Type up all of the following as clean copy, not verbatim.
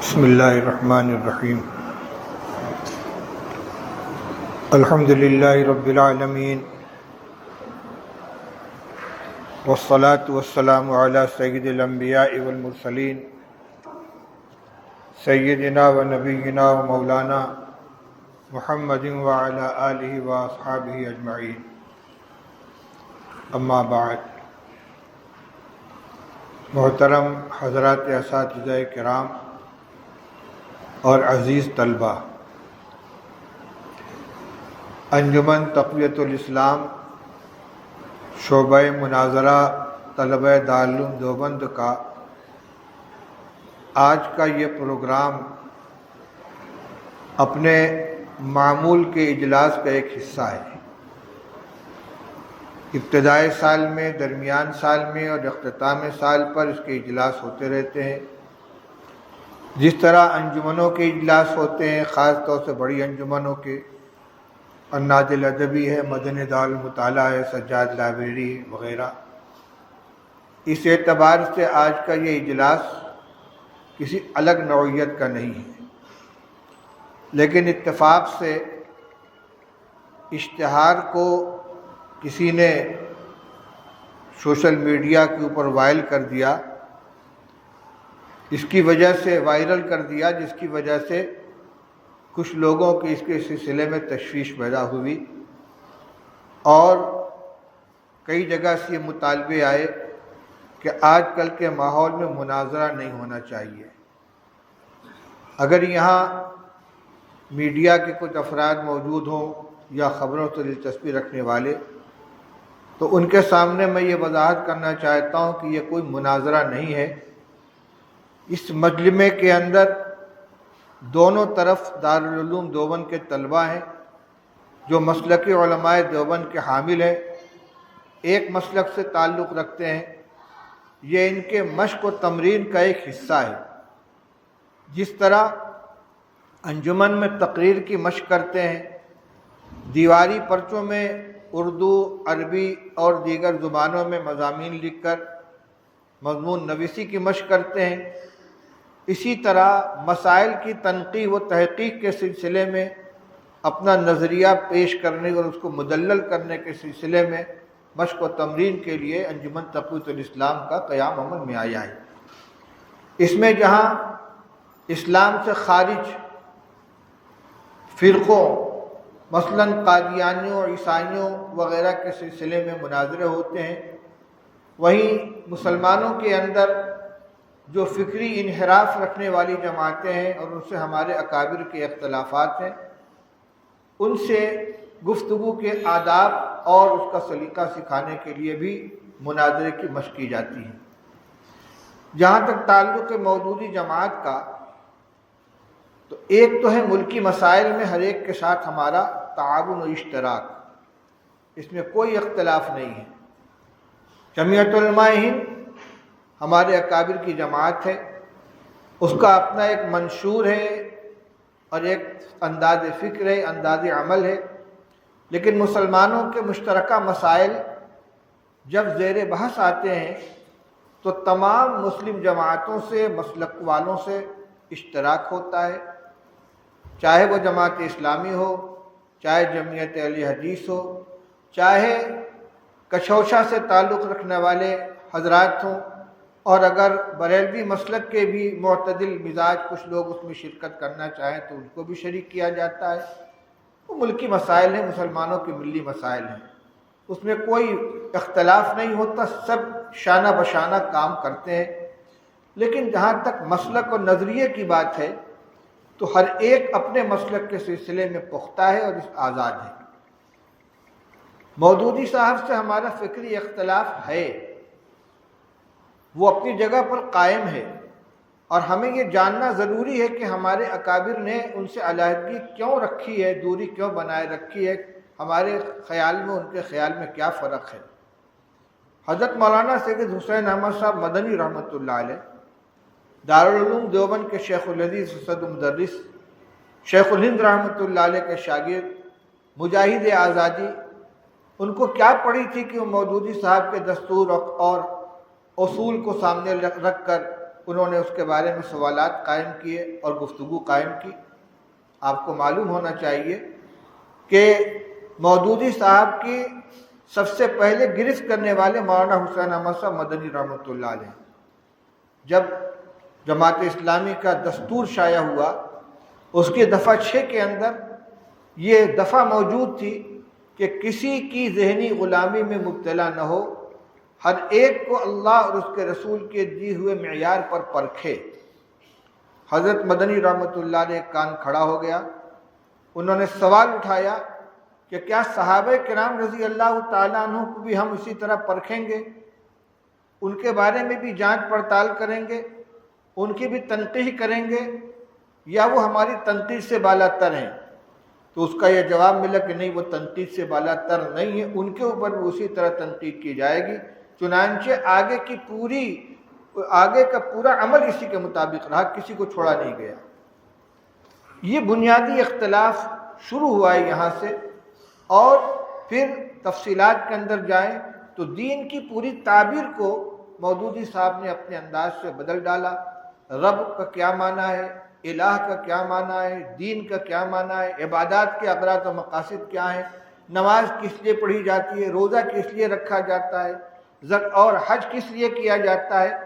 بسم اللہ الرحمن الرحیم الحمد للہ رب العالمین والصلاة والسلام علی سید الانبیاء والمرسلین سیدنا و نبینا و مولانا محمد وعلی آلہ و اصحابہ اجمعین، اما بعد۔ محترم حضرات اساتذہ کرام اور عزیز طلبہ، انجمن تقویت الاسلام شعبہ مناظرہ طلبہ دارالعلوم دیوبند کا آج کا یہ پروگرام اپنے معمول کے اجلاس کا ایک حصہ ہے۔ ابتدائی سال میں، درمیان سال میں اور اختتام سال پر اس کے اجلاس ہوتے رہتے ہیں۔ جس طرح انجمنوں کے اجلاس ہوتے ہیں، خاص طور سے بڑی انجمنوں کے، اناد الادبی ہے، مدنی دار المطالعہ ہے، سجاد لائبریری وغیرہ، اس اعتبار سے آج کا یہ اجلاس کسی الگ نوعیت کا نہیں ہے، لیکن اتفاق سے اشتہار کو کسی نے سوشل میڈیا کے اوپر وائرل کر دیا، اس کی وجہ سے وائرل کر دیا جس کی وجہ سے کچھ لوگوں کی اس کے سلسلے میں تشویش پیدا ہوئی، اور کئی جگہ سے یہ مطالبے آئے کہ آج کل کے ماحول میں مناظرہ نہیں ہونا چاہیے۔ اگر یہاں میڈیا کے کچھ افراد موجود ہوں یا خبروں سے دلچسپی رکھنے والے، تو ان کے سامنے میں یہ وضاحت کرنا چاہتا ہوں کہ یہ کوئی مناظرہ نہیں ہے۔ اس مجمع کے اندر دونوں طرف دارالعلوم دیوبند کے طلبہ ہیں جو مسلک علماء دیوبند کے حامل ہیں، ایک مسلک سے تعلق رکھتے ہیں۔ یہ ان کے مشق و تمرین کا ایک حصہ ہے۔ جس طرح انجمن میں تقریر کی مشق کرتے ہیں، دیواری پرچوں میں اردو، عربی اور دیگر زبانوں میں مضامین لکھ کر مضمون نویسی کی مشق کرتے ہیں، اسی طرح مسائل کی تنقیح و تحقیق کے سلسلے میں اپنا نظریہ پیش کرنے اور اس کو مدلل کرنے کے سلسلے میں مشق و تمرین کے لیے انجمن تقویت الاسلام کا قیام عمل میں آیا ہے۔ اس میں جہاں اسلام سے خارج فرقوں مثلاً قادیانیوں، عیسائیوں وغیرہ کے سلسلے میں مناظرے ہوتے ہیں، وہیں مسلمانوں کے اندر جو فکری انحراف رکھنے والی جماعتیں ہیں اور ان سے ہمارے اکابر کے اختلافات ہیں، ان سے گفتگو کے آداب اور اس کا سلیقہ سکھانے کے لیے بھی مناظرے کی مشق کی جاتی ہے۔ جہاں تک تعلق موجودی جماعت کا، تو ایک تو ہے ملکی مسائل میں ہر ایک کے ساتھ ہمارا تعاون و اشتراک، اس میں کوئی اختلاف نہیں ہے۔ جمعیت علماء ہند ہمارے اکابر کی جماعت ہے، اس کا اپنا ایک منشور ہے اور ایک انداز فکر ہے، انداز عمل ہے، لیکن مسلمانوں کے مشترکہ مسائل جب زیر بحث آتے ہیں تو تمام مسلم جماعتوں سے، مسلک والوں سے اشتراک ہوتا ہے، چاہے وہ جماعت اسلامی ہو، چاہے جمعیت اہل حدیث ہو، چاہے کچھوچا سے تعلق رکھنے والے حضرات ہوں، اور اگر بریلوی مسلک کے بھی معتدل مزاج کچھ لوگ اس میں شرکت کرنا چاہیں تو ان کو بھی شریک کیا جاتا ہے۔ وہ ملکی مسائل ہیں، مسلمانوں کے ملی مسائل ہیں، اس میں کوئی اختلاف نہیں ہوتا، سب شانہ بشانہ کام کرتے ہیں۔ لیکن جہاں تک مسلک اور نظریے کی بات ہے تو ہر ایک اپنے مسلک کے سلسلے میں پختہ ہے اور اس آزاد ہے۔ مودودی صاحب سے ہمارا فکری اختلاف ہے، وہ اپنی جگہ پر قائم ہے، اور ہمیں یہ جاننا ضروری ہے کہ ہمارے اکابر نے ان سے علیحدگی کیوں رکھی ہے، دوری کیوں بنائے رکھی ہے، ہمارے خیال میں ان کے خیال میں کیا فرق ہے۔ حضرت مولانا سید حسین احمد صاحب مدنی رحمۃ اللہ علیہ دارالعلوم دیوبند کے شیخ الحدیث اسد مدرس، شیخ الہند رحمۃ اللہ علیہ کے شاگرد، مجاہد آزادی، ان کو کیا پڑی تھی کہ وہ مودودی صاحب کے دستور اور اصول کو سامنے رکھ کر انہوں نے اس کے بارے میں سوالات قائم کیے اور گفتگو قائم کی۔ آپ کو معلوم ہونا چاہیے کہ مودودی صاحب کی سب سے پہلے گرفت کرنے والے مولانا حسین احمد صاحب مدنی رحمۃ اللہ علیہ۔ جب جماعت اسلامی کا دستور شائع ہوا، اس کی دفعہ 6 کے اندر یہ دفعہ موجود تھی کہ کسی کی ذہنی غلامی میں مبتلا نہ ہو، ہر ایک کو اللہ اور اس کے رسول کے دیے ہوئے معیار پر پرکھے۔ حضرت مدنی رحمۃ اللہ علیہ کان کھڑا ہو گیا، انہوں نے سوال اٹھایا کہ کیا صحابہ کرام رضی اللہ تعالیٰ عنہ کو بھی ہم اسی طرح پرکھیں گے، ان کے بارے میں بھی جانچ پڑتال کریں گے، ان کی بھی تنقیح کریں گے، یا وہ ہماری تنقید سے بالا تر ہیں؟ تو اس کا یہ جواب ملا کہ نہیں، وہ تنقید سے بالا تر نہیں ہے، ان کے اوپر بھی اسی طرح تنقید کی جائے گی۔ چنانچہ آگے کا پورا عمل اسی کے مطابق رہا، کسی کو چھوڑا نہیں گیا۔ یہ بنیادی اختلاف شروع ہوا ہے یہاں سے، اور پھر تفصیلات کے اندر جائیں تو دین کی پوری تعبیر کو مودودی صاحب نے اپنے انداز سے بدل ڈالا۔ رب کا کیا معنی ہے، الہ کا کیا معنی ہے، دین کا کیا معنی ہے، عبادات کے اغراض و مقاصد کیا ہیں، نماز کس لیے پڑھی جاتی ہے، روزہ کس لیے رکھا جاتا ہے، اور حج کس لیے کیا جاتا ہے۔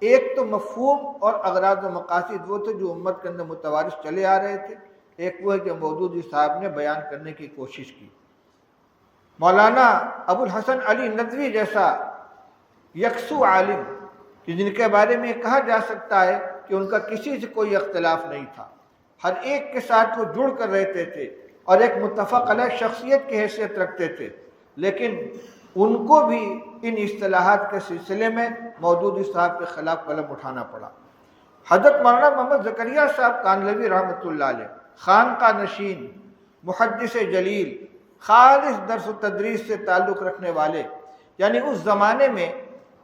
ایک تو مفہوم اور اغراض و مقاصد وہ تھے جو امت کے اندر متوارث چلے آ رہے تھے، ایک وہ ہے جو مودودی صاحب نے بیان کرنے کی کوشش کی۔ مولانا ابو الحسن علی ندوی جیسا یکسو عالم کہ جن کے بارے میں کہا جا سکتا ہے کہ ان کا کسی سے کوئی اختلاف نہیں تھا، ہر ایک کے ساتھ وہ جڑ کر رہتے تھے اور ایک متفق علیہ شخصیت کی حیثیت رکھتے تھے، لیکن ان کو بھی ان اصطلاحات کے سلسلے میں مودودی صاحب کے خلاف قلم اٹھانا پڑا۔ حضرت مولانا محمد زکریا صاحب کانلوی رحمۃ اللہ علیہ، خانقاہ نشین، محدث جلیل، خالص درس و تدریس سے تعلق رکھنے والے، یعنی اس زمانے میں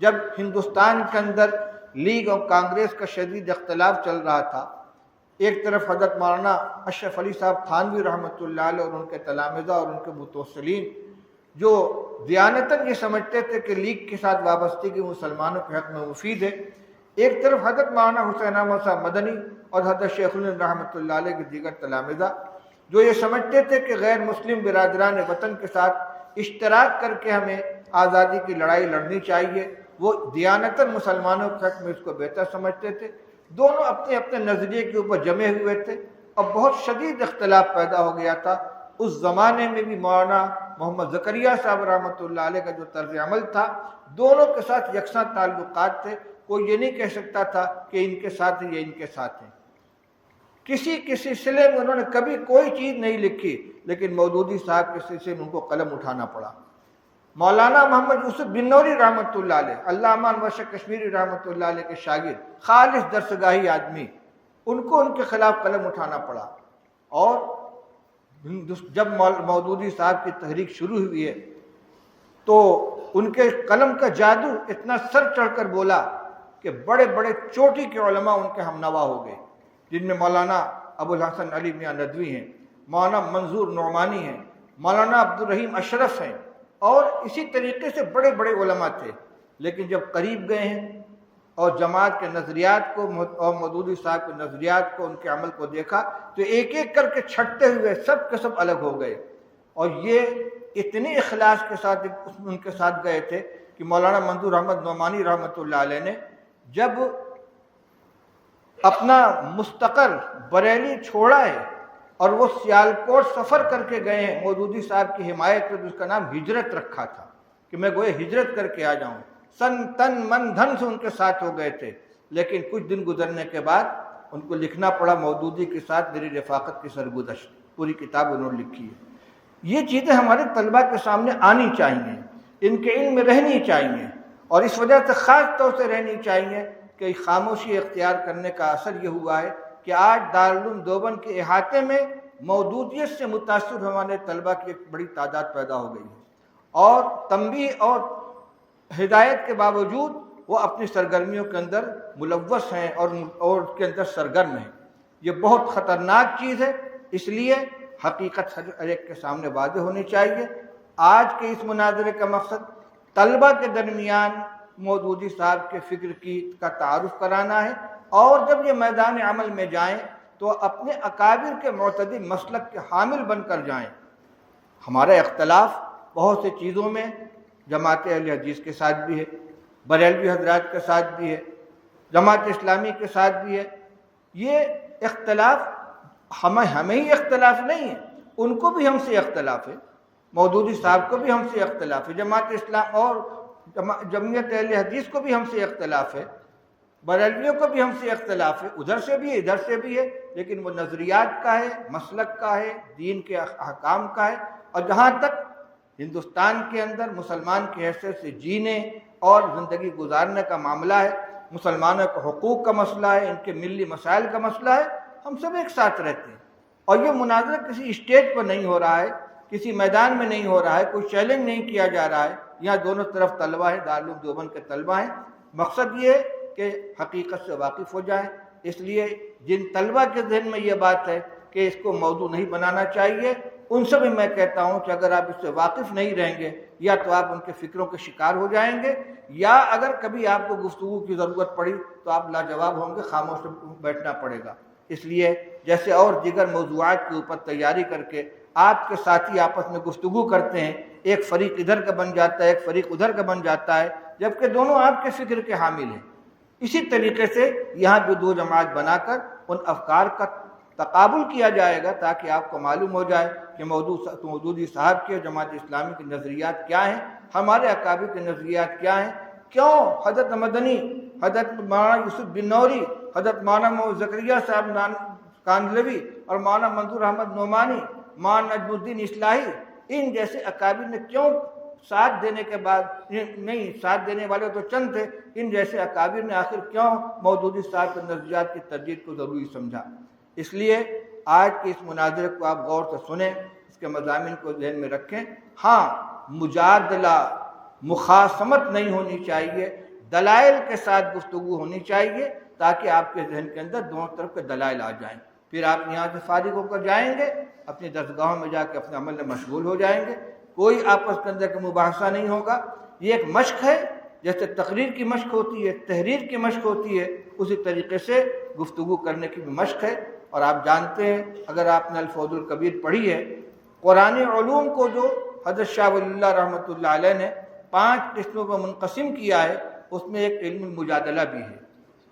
جب ہندوستان کے اندر لیگ اور کانگریس کا شدید اختلاف چل رہا تھا، ایک طرف حضرت مولانا اشرف علی صاحب تھانوی رحمۃ اللہ علیہ اور ان کے تلامذہ اور ان کے متوسلین جو دیانتاً یہ سمجھتے تھے کہ لیگ کے ساتھ وابستگی مسلمانوں کے حق میں مفید ہے، ایک طرف حضرت مولانا حسین احمد صاحب مدنی اور حضرت شیخ الہند رحمۃ اللہ علیہ کے دیگر تلامذہ جو یہ سمجھتے تھے کہ غیر مسلم برادران وطن کے ساتھ اشتراک کر کے ہمیں آزادی کی لڑائی لڑنی چاہیے، وہ دیانتاً مسلمانوں کے حق میں اس کو بہتر سمجھتے تھے۔ دونوں اپنے اپنے نظریے کے اوپر جمے ہوئے تھے اور بہت شدید اختلاف پیدا ہو گیا تھا۔ اس زمانے میں بھی مولانا محمد زکریا صاحب رحمۃ اللہ علیہ کا جو طرز عمل تھا، دونوں کے ساتھ یکساں تعلقات تھے، کوئی یہ نہیں کہہ سکتا تھا کہ ان کے ساتھ ہیں یا ان کے ساتھ ہیں۔ کسی سلسلے میں انہوں نے کبھی کوئی چیز نہیں لکھی، لیکن مودودی صاحب کے سلسلے میں ان کو قلم اٹھانا پڑا۔ مولانا محمد یوسف بنوری رحمۃ اللہ علیہ، علامہ انور شاہ کشمیری رحمۃ اللہ علیہ کے شاگرد، خالص درسگاہی آدمی، ان کو ان کے خلاف قلم اٹھانا پڑا۔ اور جب مودودی صاحب کی تحریک شروع ہوئی ہے تو ان کے قلم کا جادو اتنا سر چڑھ کر بولا کہ بڑے بڑے چوٹی کے علماء ان کے ہمنوا ہو گئے، جن میں مولانا ابو الحسن علی میاں ندوی ہیں، مولانا منظور نعمانی ہیں، مولانا عبد الرحیم اشرف ہیں، اور اسی طریقے سے بڑے بڑے علماء تھے۔ لیکن جب قریب گئے ہیں اور جماعت کے نظریات کو اور مودودی صاحب کے نظریات کو، ان کے عمل کو دیکھا تو ایک ایک کر کے چھٹتے ہوئے سب کے سب الگ ہو گئے، اور یہ اتنے اخلاص کے ساتھ ان کے ساتھ گئے تھے کہ مولانا منظور احمد نعمانی رحمۃ اللہ علیہ نے جب اپنا مستقر بریلی چھوڑا ہے اور وہ سیالکوٹ سفر کر کے گئے ہیں مودودی صاحب کی حمایت میں، جس کا نام ہجرت رکھا تھا کہ میں گویا ہجرت کر کے آ جاؤں، تن من دھن سے ان کے ساتھ ہو گئے تھے۔ لیکن کچھ دن گزرنے کے بعد ان کو لکھنا پڑا مودودی کے ساتھ میری رفاقت کی سرگزشت، پوری کتاب انہوں نے لکھی ہے۔ یہ چیزیں ہمارے طلباء کے سامنے آنی چاہیے، ان کے علم میں رہنی چاہیے، اور اس وجہ سے خاص طور سے رہنی چاہیے کہ خاموشی اختیار کرنے کا اثر یہ ہوا ہے کہ آج دارالعلوم دیوبند کے احاطے میں مودودیت سے متاثر ہمارے طلباء کی ایک بڑی تعداد پیدا ہو گئی ہے، اور تنبیہ اور ہدایت کے باوجود وہ اپنی سرگرمیوں کے اندر ملوث ہیں اور اس کے اندر سرگرم ہیں۔ یہ بہت خطرناک چیز ہے، اس لیے حقیقت ہر ایک کے سامنے واضح ہونی چاہیے۔ آج کے اس مناظرے کا مقصد طلباء کے درمیان مودودی صاحب کے فکر کا تعارف کرانا ہے، اور جب یہ میدان عمل میں جائیں تو اپنے اکابر کے معتدل مسلک کے حامل بن کر جائیں۔ ہمارا اختلاف بہت سے چیزوں میں جماعت اہل حدیث کے ساتھ بھی ہے، بریلوی حضرات کے ساتھ بھی ہے، جماعت اسلامی کے ساتھ بھی ہے۔ یہ اختلاف ہمیں ہی اختلاف نہیں ہے، ان کو بھی ہم سے اختلاف ہے، مودودی صاحب کو بھی ہم سے اختلاف ہے، جماعت اسلام اور جمعیت اہل حدیث کو بھی ہم سے اختلاف ہے، بریلویوں کو بھی ہم سے اختلاف ہے، ادھر سے بھی ہے ادھر سے بھی ہے، لیکن وہ نظریات کا ہے، مسلک کا ہے، دین کے احکام کا ہے۔ اور جہاں تک ہندوستان کے اندر مسلمان کی حیثیت سے جینے اور زندگی گزارنے کا معاملہ ہے، مسلمانوں کے حقوق کا مسئلہ ہے، ان کے ملی مسائل کا مسئلہ ہے، ہم سب ایک ساتھ رہتے ہیں۔ اور یہ مناظرہ کسی اسٹیج پر نہیں ہو رہا ہے، کسی میدان میں نہیں ہو رہا ہے، کوئی چیلنج نہیں کیا جا رہا ہے، یہاں دونوں طرف طلبہ ہیں، دارالعلوم دیوبند کے طلبہ ہیں۔ مقصد یہ ہے کہ حقیقت سے واقف ہو جائیں۔ اس لیے جن طلبہ کے ذہن میں یہ بات ہے کہ اس کو موضوع نہیں بنانا چاہیے، ان سے بھی میں کہتا ہوں کہ اگر آپ اس سے واقف نہیں رہیں گے یا تو آپ ان کے فکروں کے شکار ہو جائیں گے، یا اگر کبھی آپ کو گفتگو کی ضرورت پڑی تو آپ لاجواب ہوں گے، خاموش بیٹھنا پڑے گا۔ اس لیے جیسے اور دیگر موضوعات کے اوپر تیاری کر کے آپ کے ساتھی آپس میں گفتگو کرتے ہیں، ایک فریق ادھر کا بن جاتا ہے، ایک فریق ادھر کا بن جاتا ہے، جبکہ دونوں آپ کے فکر کے حامل ہیں، اسی طریقے سے یہاں بھی دو جماعت بنا کر ان افکار کا تقابل کیا جائے گا، تاکہ آپ کو معلوم ہو جائے کہ مودودی صاحب کے جماعت اسلامی کے نظریات کیا ہیں، ہمارے اکابر کے نظریات کیا ہیں، کیوں حضرت مدنی، حضرت مولانا یوسف بن نوری، حضرت مولانا محمد زکریا صاحب کاندھلوی اور مولانا منظور احمد نعمانی، مولانا نجم الدین اصلاحی، ان جیسے اکابر نے کیوں ساتھ دینے کے بعد نہیں، ساتھ دینے والے تو چند تھے، ان جیسے اکابر نے آخر کیوں مودودی صاحب کے نظریات کی تردید کو ضروری سمجھا۔ اس لیے آج کے اس مناظرے کو آپ غور سے سنیں، اس کے مضامین کو ذہن میں رکھیں۔ ہاں، مجادلہ، مخاصمت نہیں ہونی چاہیے، دلائل کے ساتھ گفتگو ہونی چاہیے، تاکہ آپ کے ذہن کے اندر دونوں طرف کے دلائل آ جائیں۔ پھر آپ یہاں سے فارغ ہو کر جائیں گے، اپنی درسگاہوں میں جا کے اپنے عمل میں مشغول ہو جائیں گے، کوئی آپس کے اندر کا مباحثہ نہیں ہوگا۔ یہ ایک مشق ہے، جیسے تقریر کی مشق ہوتی ہے، تحریر کی مشق ہوتی ہے، اسی طریقے سے گفتگو کرنے کی بھی مشق ہے۔ اور آپ جانتے ہیں، اگر آپ نے الفوز الکبیر پڑھی ہے، قرآن علوم کو جو حضرت شاہ ولی اللہ رحمۃ اللہ علیہ نے 5 قسموں پر منقسم کیا ہے، اس میں ایک علم المجادلہ بھی ہے،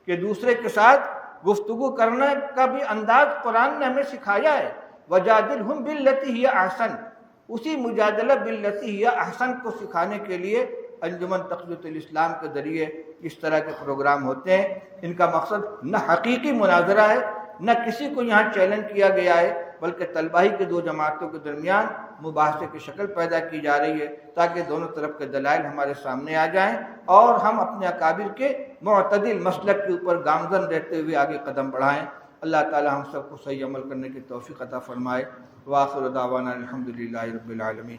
کہ دوسرے کے ساتھ گفتگو کرنے کا بھی انداز قرآن نے ہمیں سکھایا ہے۔ وَجَادِلْهُمْ بِالَّتِي هِيَ أَحْسَنُ، اسی مجادلہ باللتی ہی احسن کو سکھانے کے لیے انجمن تقویت الاسلام کے ذریعے اس طرح کے پروگرام ہوتے ہیں۔ ان کا مقصد نہ حقیقی مناظرہ ہے، نہ کسی کو یہاں چیلنج کیا گیا ہے، بلکہ طلبہ ہی کے دو جماعتوں کے درمیان مباحثے کی شکل پیدا کی جا رہی ہے، تاکہ دونوں طرف کے دلائل ہمارے سامنے آ جائیں اور ہم اپنے اکابر کے معتدل مسلک کے اوپر گامزن رہتے ہوئے آگے قدم بڑھائیں۔ اللہ تعالی ہم سب کو صحیح عمل کرنے کی توفیق عطا فرمائے۔ وآخر دعوانا الحمدللہ رب العالمین۔